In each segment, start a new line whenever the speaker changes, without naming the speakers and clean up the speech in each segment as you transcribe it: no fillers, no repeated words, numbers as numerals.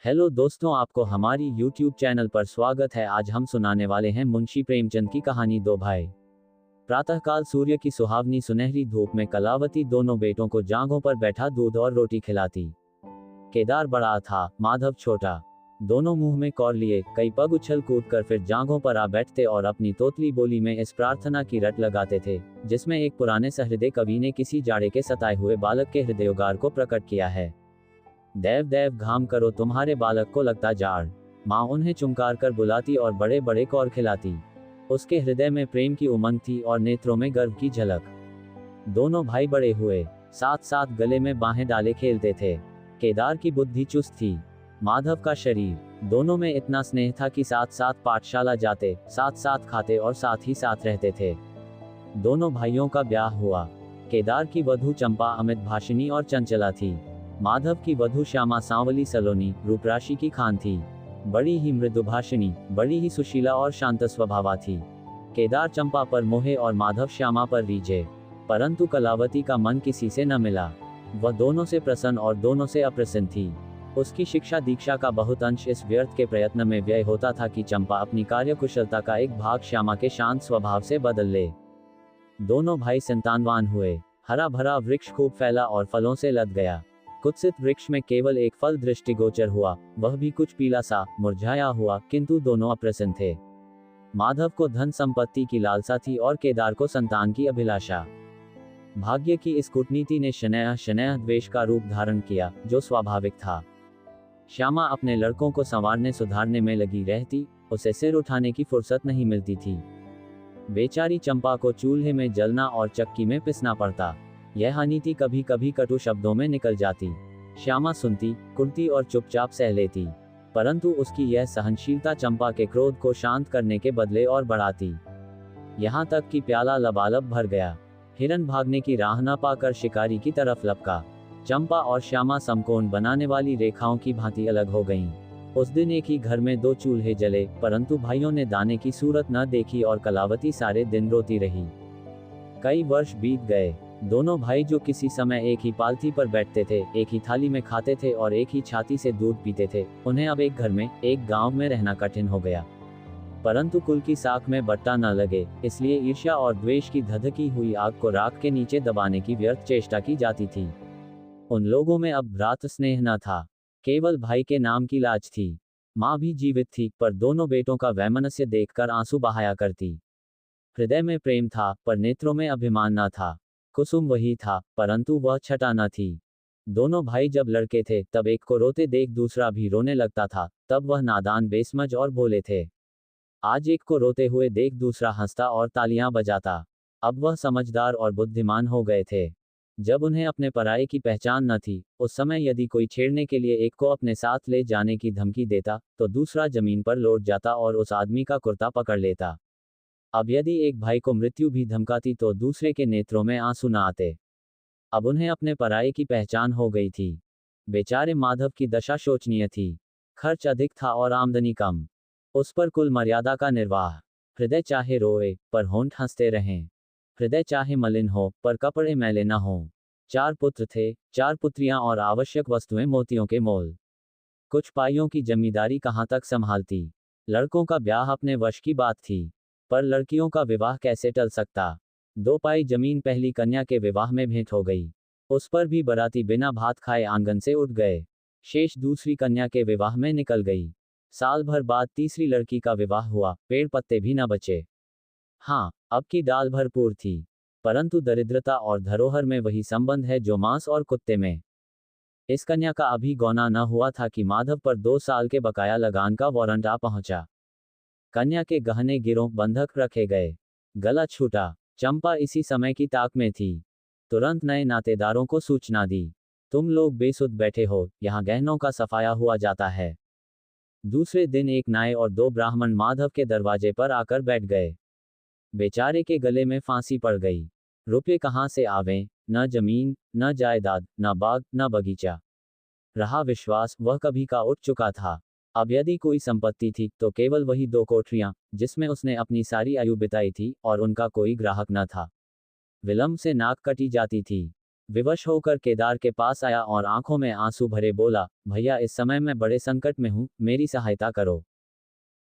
Hello दोस्तों, आपको हमारी YouTube चैनल पर स्वागत है। आज हम सुनाने वाले हैं मुंशी प्रेमचंद की कहानी दो भाई। प्रातःकाल सूर्य की सुहावनी सुनहरी धूप में कलावती दोनों बेटों को जांघों पर बैठा दूध और रोटी खिलाती। केदार बड़ा था, माधव छोटा। दोनों मुंह में कौर लिए कई पग उछल कूद कर फिर जांघों पर आ बैठते और अपनी तोतली बोली में इस प्रार्थना की रट लगाते थे, जिसमें एक पुराने सहृदय कवि ने किसी जाड़े के सताए हुए बालक के हृदयोगार को प्रकट किया है। देव देव घाम करो तुम्हारे बालक को लगता जाड़। माँ उन्हें चुमकार कर बुलाती और बड़े बड़े कौर खिलाती। उसके हृदय में प्रेम की उमंग थी और नेत्रों में गर्व की झलक। दोनों भाई बड़े हुए, साथ साथ गले में बाहें डाले खेलते थे। केदार की बुद्धि चुस्त थी, माधव का शरीर। दोनों में इतना स्नेह था कि साथ साथ पाठशाला जाते, साथ साथ खाते और साथ ही साथ रहते थे। दोनों भाइयों का ब्याह हुआ। केदार की वधू चंपा अमित भाषिणी और चंचला थी। माधव की वधू श्यामा सांवली सलोनी, रूपराशि की खान थी। बड़ी ही मृदुभाषिणी, बड़ी ही सुशीला और शांत स्वभावा थी। केदार चंपा पर मोहे और माधव श्यामा पर रीझे, परंतु कलावती का मन किसी से न मिला। वह दोनों से प्रसन्न और दोनों से अप्रसन्न थी। उसकी शिक्षा दीक्षा का बहुत अंश इस व्यर्थ के प्रयत्न में व्यय होता था कि चंपा अपनी कार्यकुशलता का एक भाग श्यामा के शांत स्वभाव से बदल ले। दोनों भाई संतानवान हुए। हरा भरा वृक्ष खूब फैला और फलों से लद गया। कुत्सित वृक्ष में केवल एक फल दृष्टिगोचर हुआ, वह भी कुछ पीला सा मुरझाया हुआ, किंतु दोनों अप्रसन्न थे। माधव को धन संपत्ति की लालसा थी और केदार को संतान की अभिलाषा। भाग्य की इस कूटनीति ने शनैः शनैः द्वेष का रूप धारण किया, जो स्वाभाविक था। श्यामा अपने लड़कों को संवारने सुधारने में लगी रहती, उसे सिर उठाने की फुर्सत नहीं मिलती थी। बेचारी चंपा को चूल्हे में जलना और चक्की में पिसना पड़ता। यह अनीति कभी कभी कटु शब्दों में निकल जाती। श्यामा सुनती, कुर्ती और चुपचाप सह लेती, परंतु उसकी यह सहनशीलता चंपा के क्रोध को शांत करने के बदले और बढ़ाती। यहाँ तक कि प्याला लबालब भर गया। हिरन भागने की राह न पाकर शिकारी की तरफ लपका। चंपा और श्यामा समकोण बनाने वाली रेखाओं की भांति अलग हो गईं। उस दिन एक ही घर में दो चूल्हे जले, परंतु भाइयों ने दाने की सूरत न देखी और कलावती सारे दिन रोती रही। कई वर्ष बीत गए। दोनों भाई जो किसी समय एक ही पालथी पर बैठते थे, एक ही थाली में खाते थे और एक ही छाती से दूध पीते थे, उन्हें अब एक घर में, एक गांव में रहना कठिन हो गया। परंतु कुल की साख में बट्टा न लगे, इसलिए ईर्ष्या और द्वेष की धधकी हुई आग को राख के नीचे दबाने की व्यर्थ चेष्टा की जाती थी। उन लोगों में अब भ्रातृ स्नेह न था, केवल भाई के नाम की लाज थी। माँ भी जीवित थी, पर दोनों बेटों का वैमनस्य देखकर आंसू बहाया करती। हृदय में प्रेम था, पर नेत्रों में अभिमान न था। कुसुम वही था, परंतु वह छटा न थी। दोनों भाई जब लड़के थे, तब एक को रोते देख दूसरा भी रोने लगता था, तब वह नादान बेसमझ और भोले थे। आज एक को रोते हुए देख दूसरा हंसता और तालियां बजाता। अब वह समझदार और बुद्धिमान हो गए थे। जब उन्हें अपने पराये की पहचान न थी, उस समय यदि कोई छेड़ने के लिए एक को अपने साथ ले जाने की धमकी देता, तो दूसरा जमीन पर लौट जाता और उस आदमी का कुर्ता पकड़ लेता। अब यदि एक भाई को मृत्यु भी धमकाती तो दूसरे के नेत्रों में आंसू न आते। अब उन्हें अपने पराये की पहचान हो गई थी। बेचारे माधव की दशा शोचनीय थी। खर्च अधिक था और आमदनी कम। उस पर कुल मर्यादा का निर्वाह। हृदय चाहे रोए, पर होंठ हंसते रहें। हृदय चाहे मलिन हो, पर कपड़े मैले न हों। 4 पुत्र थे, 4 पुत्रियां और आवश्यक वस्तुएं मोतियों के मोल। कुछ पाइयों की जमींदारी कहाँ तक संभालती। लड़कों का ब्याह अपने वश की बात थी, पर लड़कियों का विवाह कैसे टल सकता। 2 पाई जमीन पहली कन्या के विवाह में भेंट हो गई, उस पर भी बराती बिना भात खाए आंगन से उठ गए। शेष दूसरी कन्या के विवाह में निकल गई। साल भर बाद तीसरी लड़की का विवाह हुआ, पेड़ पत्ते भी न बचे। हाँ, अब की दाल भरपूर थी, परंतु दरिद्रता और धरोहर में वही संबंध है जो मांस और कुत्ते में। इस कन्या का अभी गौना न हुआ था कि माधव पर 2 साल के बकाया लगान का वारंट आ पहुंचा। कन्या के गहने गिरों बंधक रखे गए। गला छूटा। चंपा इसी समय की ताक में थी। तुरंत नए नातेदारों को सूचना दी, तुम लोग बेसुध बैठे हो, यहाँ गहनों का सफाया हुआ जाता है। दूसरे दिन एक नाई और 2 ब्राह्मण माधव के दरवाजे पर आकर बैठ गए। बेचारे के गले में फांसी पड़ गई। रुपये कहाँ से आवें, न जमीन, न जायदाद, न बाग, न बगीचा। रहा विश्वास, वह कभी का उठ चुका था। अब यदि कोई संपत्ति थी, तो केवल वही 2 कोठरियां, जिसमें उसने अपनी सारी आयु बिताई थी, और उनका कोई ग्राहक न था। विलंब से नाक कटी जाती थी। विवश होकर केदार के पास आया और आंखों में आंसू भरे बोला, भैया इस समय मैं बड़े संकट में हूं, मेरी सहायता करो।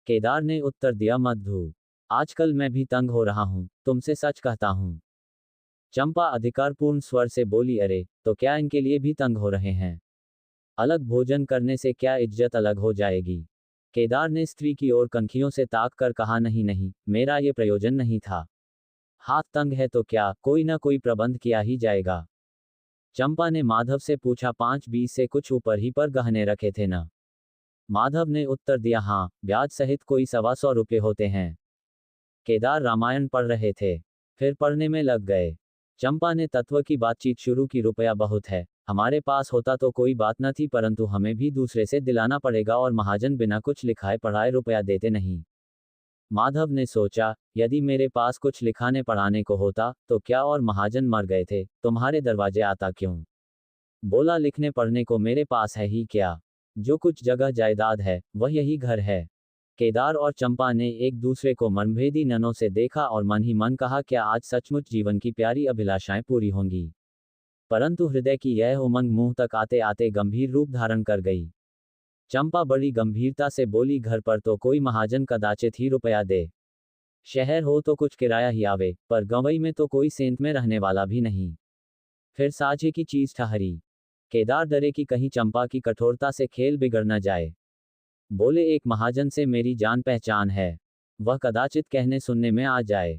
केदार ने उत्तर दिया, मधु, आजकल मैं भी तंग हो रहा हूं, तुमसे सच कहता हूं। चंपा अधिकारपूर्ण स्वर से बोली, अरे तो क्या इनके लिए भी तंग हो रहे हैं? अलग भोजन करने से क्या इज्जत अलग हो जाएगी? केदार ने स्त्री की ओर कनखियों से ताक कर कहा, नहीं नहीं, मेरा ये प्रयोजन नहीं था। हाथ तंग है तो क्या, कोई ना कोई प्रबंध किया ही जाएगा। चंपा ने माधव से पूछा, 5-20 से कुछ ऊपर ही पर गहने रखे थे ना? माधव ने उत्तर दिया, हाँ, ब्याज सहित कोई 125 रुपये होते हैं। केदार रामायण पढ़ रहे थे, फिर पढ़ने में लग गए। चंपा ने तत्व की बातचीत शुरू की, रुपया बहुत है, हमारे पास होता तो कोई बात न थी, परंतु हमें भी दूसरे से दिलाना पड़ेगा और महाजन बिना कुछ लिखाए पढ़ाए रुपया देते नहीं। माधव ने सोचा, यदि मेरे पास कुछ लिखाने पढ़ाने को होता तो क्या, और महाजन मर गए थे, तुम्हारे दरवाजे आता क्यों? बोला, लिखने पढ़ने को मेरे पास है ही क्या, जो कुछ जगह जायदाद है वह यही घर है। केदार और चंपा ने एक दूसरे को मनभेदी ननों से देखा और मन ही मन कहा, क्या आज सचमुच जीवन की प्यारी अभिलाषाएं पूरी होंगी? परंतु हृदय की यह उमंग मुंह तक आते आते गंभीर रूप धारण कर गई। चंपा बड़ी गंभीरता से बोली, घर पर तो कोई महाजन कदाचित ही रुपया दे। शहर हो तो कुछ किराया ही आवे, पर गंवई में तो कोई सेंत में रहने वाला भी नहीं। फिर साझे की चीज ठहरी। केदार डरे कि कहीं चंपा की कठोरता से खेल बिगड़ न जाए। बोले, एक महाजन से मेरी जान पहचान है, वह कदाचित कहने सुनने में आ जाए।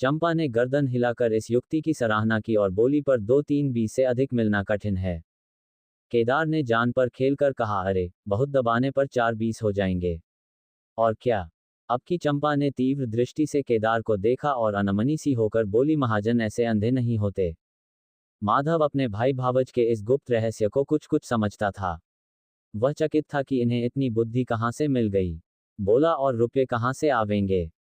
चंपा ने गर्दन हिलाकर इस युक्ति की सराहना की और बोली, पर 2-3-20 से अधिक मिलना कठिन है। केदार ने जान पर खेलकर कहा, अरे बहुत दबाने पर 4-20 हो जाएंगे। और क्या? अब की चंपा ने तीव्र दृष्टि से केदार को देखा और अनमनी सी होकर बोली, महाजन ऐसे अंधे नहीं होते। माधव अपने भाई भावज के इस गुप्त रहस्य को कुछ कुछ समझता था। वह चकित था कि इन्हें इतनी बुद्धि कहां से मिल गई। बोला, और रुपये कहां से आवेंगे?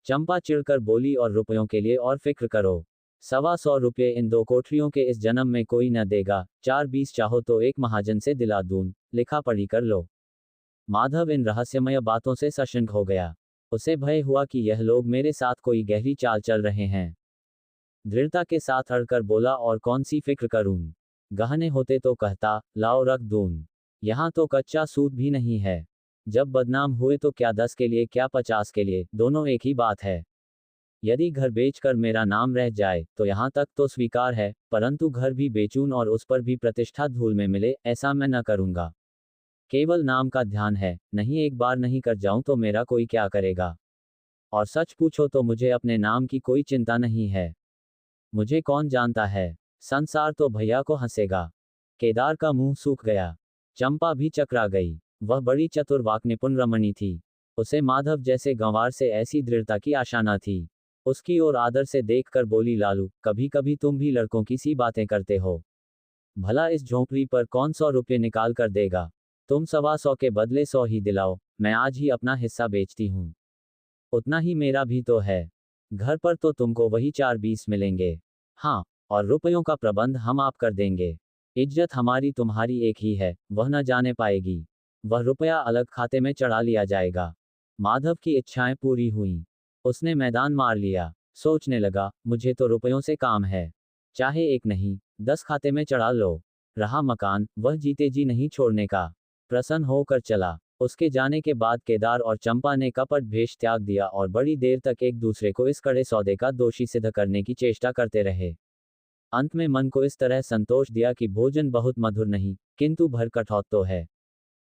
चंपा चिढ़कर बोली, और रुपयों के लिए और फिक्र करो, 125 रुपये इन 2 कोठरियों के इस जन्म में कोई न देगा, 4-20 चाहो तो एक महाजन से दिला दूं, लिखा पढ़ी कर लो। माधव इन रहस्यमय बातों से सशंक हो गया। उसे भय हुआ कि यह लोग मेरे साथ कोई गहरी चाल चल रहे हैं। दृढ़ता के साथ अड़कर बोला, और कौन सी फिक्र करूं? गहने होते तो कहता, लाओ रख दूं। यहां तो कच्चा सूद भी नहीं है। जब बदनाम हुए तो क्या 10 के लिए क्या 50 के लिए, दोनों एक ही बात है। यदि घर बेचकर मेरा नाम रह जाए तो यहां तक तो स्वीकार है, परंतु घर भी बेचूं और उस पर भी प्रतिष्ठा धूल में मिले, ऐसा मैं न करूंगा। केवल नाम का ध्यान है, नहीं एक बार नहीं कर जाऊं तो मेरा कोई क्या करेगा। और सच पूछो तो मुझे अपने नाम की कोई चिंता नहीं है। मुझे कौन जानता है, संसार तो भैया को हंसेगा। केदार का मुंह सूख गया। चंपा भी चकरा गई। वह बड़ी चतुर वाक्निपुण रमणी थी। उसे माधव जैसे गंवार से ऐसी दृढ़ता की आशा न थी। उसकी ओर आदर से देखकर बोली, लालू, कभी कभी तुम भी लड़कों की सी बातें करते हो। भला इस झोंपड़ी पर कौन 100 रुपये निकाल कर देगा? तुम 125 के बदले 100 ही दिलाओ, मैं आज ही अपना हिस्सा बेचती हूँ। उतना ही मेरा भी तो है। घर पर तो तुमको वही 4-20 मिलेंगे। हाँ, और रुपयों का प्रबंध हम आप कर देंगे। इज्जत हमारी तुम्हारी एक ही है, वह न जाने पाएगी। वह रुपया अलग खाते में चढ़ा लिया जाएगा। माधव की इच्छाएं पूरी हुईं। उसने मैदान मार लिया। सोचने लगा, मुझे तो रुपयों से काम है। चाहे एक नहीं, 10 खाते में चढ़ा लो। रहा मकान, वह जीते जी नहीं छोड़ने का। प्रसन्न होकर चला। उसके जाने के बाद केदार और चंपा ने कपट भेष त्याग दिया और बड़ी देर तक एक दूसरे को इस कड़े सौदे का दोषी सिद्ध करने की चेष्टा करते रहे। अंत में मन को इस तरह संतोष दिया कि भोजन बहुत मधुर नहीं, किंतु भर कठौत तो है।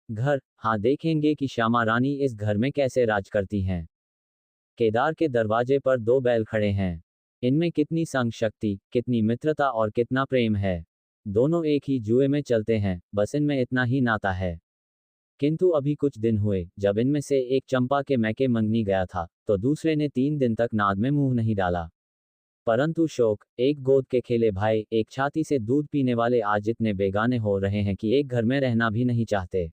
घर, हाँ, देखेंगे कि श्यामा रानी इस घर में कैसे राज करती हैं। केदार के दरवाजे पर 2 बैल खड़े हैं। इनमें कितनी संग शक्ति, कितनी मित्रता और कितना प्रेम है। दोनों एक ही जुए में चलते हैं, बस इनमें इतना ही नाता है। किंतु अभी कुछ दिन हुए जब इनमें से एक चंपा के मैके मंगनी गया था, तो दूसरे ने 3 दिन तक नाद में मुंह नहीं डाला। परंतु शोक, एक गोद के खेले भाई, एक छाती से दूध पीने वाले आज इतने बेगाने हो रहे हैं कि एक घर में रहना भी नहीं चाहते।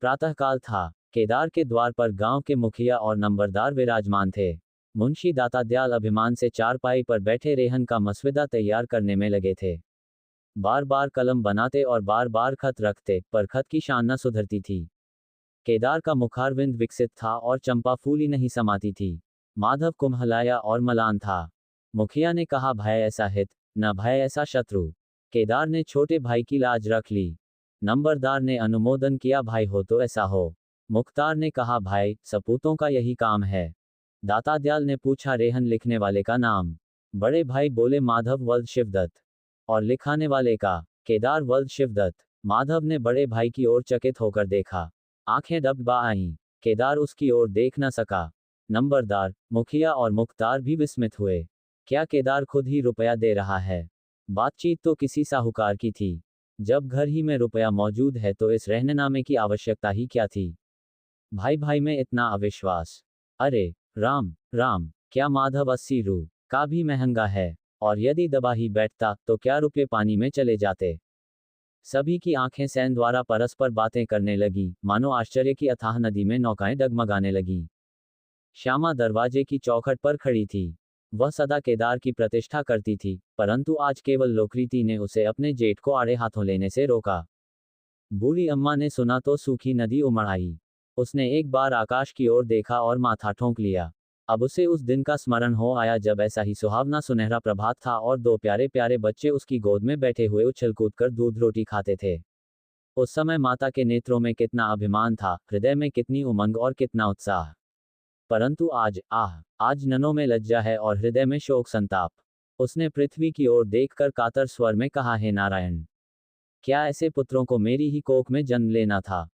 प्रातःकाल था। केदार के द्वार पर गांव के मुखिया और नंबरदार विराजमान थे। मुंशी दाता दयाल अभिमान से चारपाई पर बैठे रेहन का मसविदा तैयार करने में लगे थे। बार बार कलम बनाते और बार बार खत रखते, पर खत की शान न सुधरती थी। केदार का मुखारविंद विकसित था और चंपा फूली नहीं समाती थी। माधव कुम्हलाया और मलान था। मुखिया ने कहा, भय ऐसा हित, न भय ऐसा शत्रु। केदार ने छोटे भाई की लाज रख ली। नंबरदार ने अनुमोदन किया, भाई हो तो ऐसा हो। मुख्तार ने कहा, भाई सपूतों का यही काम है। दाता दयाल ने पूछा, रेहन लिखने वाले का नाम? बड़े भाई बोले, माधव वल्द शिवदत्त। और लिखाने वाले का? केदार वल्द शिवदत्त। माधव ने बड़े भाई की ओर चकित होकर देखा। आंखें डबडबा आईं। केदार उसकी ओर देख न सका। नंबरदार, मुखिया और मुख्तार भी विस्मित हुए। क्या केदार खुद ही रुपया दे रहा है? बातचीत तो किसी साहूकार की थी। जब घर ही में रुपया मौजूद है तो इस रहननामे की आवश्यकता ही क्या थी? भाई भाई में इतना अविश्वास! अरे राम राम, क्या माधव 80 रू का भी महंगा है? और यदि दबा ही बैठता तो क्या रुपये पानी में चले जाते? सभी की आंखें सैन द्वारा परस्पर बातें करने लगी, मानो आश्चर्य की अथाह नदी में नौकाएं डगमगाने लगीं। श्यामा दरवाजे की चौखट पर खड़ी थी। वह सदा केदार की प्रतिष्ठा करती थी, परंतु आज केवल लोकरीति ने उसे अपने जेठ को आड़े हाथों लेने से रोका। बूढ़ी अम्मा ने सुना तो सूखी नदी उमड़ आई। उसने एक बार आकाश की ओर देखा और माथा ठोंक लिया। अब उसे उस दिन का स्मरण हो आया जब ऐसा ही सुहावना सुनहरा प्रभात था और दो प्यारे प्यारे बच्चे उसकी गोद में बैठे हुए उछल कूद कर दूध रोटी खाते थे। उस समय माता के नेत्रों में कितना अभिमान था, हृदय में कितनी उमंग और कितना उत्साह। परंतु आज आज ननों में लज्जा है और हृदय में शोक संताप। उसने पृथ्वी की ओर देखकर कातर स्वर में कहा, हे नारायण, क्या ऐसे पुत्रों को मेरी ही कोख में जन्म लेना था?